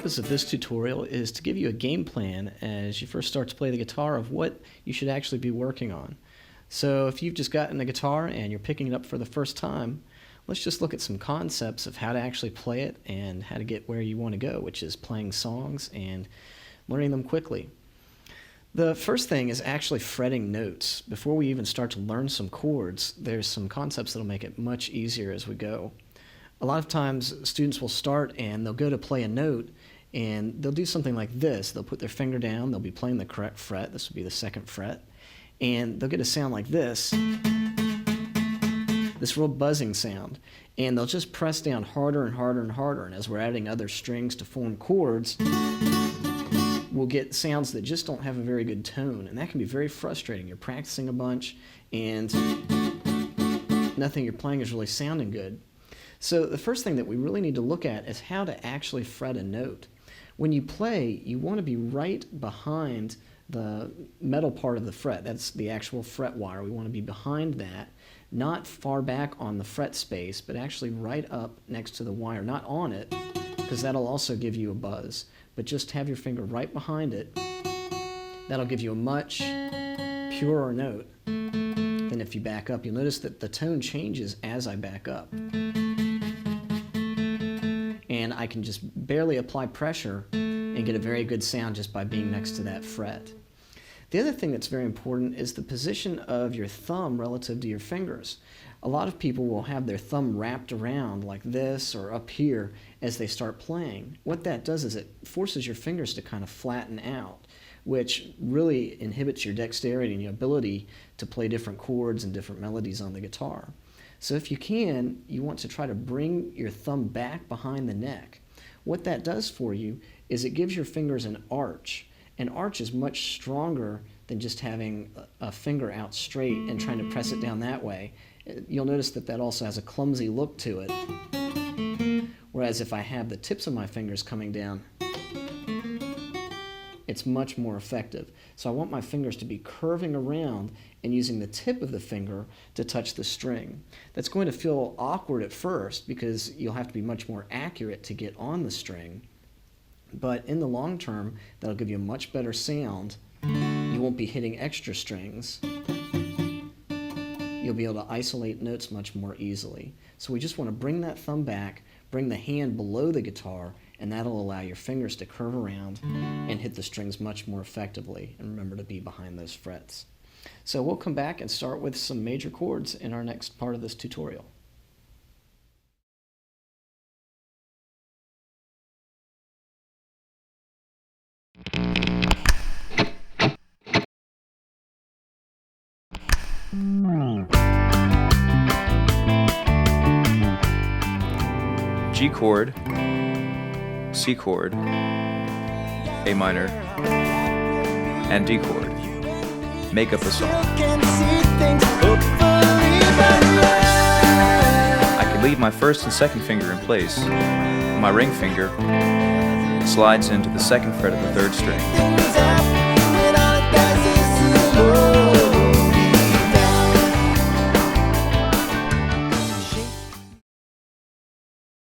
purpose of this tutorial is to give you a game plan as you first start to play the guitar of what you should actually be working on. So if you've just gotten a guitar and you're picking it up for the first time, let's just look at some concepts of how to actually play it and how to get where you want to go, which is playing songs and learning them quickly. The first thing is actually fretting notes. Before we even start to learn some chords, there's some concepts that'll make it much easier as we go. A lot of times students will start and they'll go to play a note and they'll do something like this. They'll put their finger down, they'll be playing the correct fret, this would be the second fret, and they'll get a sound like this real buzzing sound, and they'll just press down harder and harder and harder, and as we're adding other strings to form chords, we'll get sounds that just don't have a very good tone, and that can be very frustrating. You're practicing a bunch and nothing you're playing is really sounding good. So the first thing that we really need to look at is how to actually fret a note. When you play, you want to be right behind the metal part of the fret. That's the actual fret wire. We want to be behind that, not far back on the fret space, but actually right up next to the wire, not on it, because that'll also give you a buzz, but just have your finger right behind it. That'll give you a much purer note than if you back up. You'll notice that the tone changes as I back up, and I can just barely apply pressure and get a very good sound just by being next to that fret. The other thing that's very important is the position of your thumb relative to your fingers. A lot of people will have their thumb wrapped around like this or up here as they start playing. What that does is it forces your fingers to kind of flatten out, which really inhibits your dexterity and your ability to play different chords and different melodies on the guitar. So if you can, you want to try to bring your thumb back behind the neck. What that does for you is it gives your fingers an arch. An arch is much stronger than just having a finger out straight and trying to press it down that way. You'll notice that that also has a clumsy look to it. Whereas if I have the tips of my fingers coming down, it's much more effective. So I want my fingers to be curving around and using the tip of the finger to touch the string. That's going to feel awkward at first because you'll have to be much more accurate to get on the string. But in the long term, that'll give you a much better sound. You won't be hitting extra strings. You'll be able to isolate notes much more easily. So we just want to bring that thumb back, bring the hand below the guitar, and that'll allow your fingers to curve around and hit the strings much more effectively. And remember to be behind those frets. So we'll come back and start with some major chords in our next part of this tutorial. G chord, C chord, A minor, and D chord make up a song. I can leave my first and second finger in place. My ring finger slides into the second fret of the third string.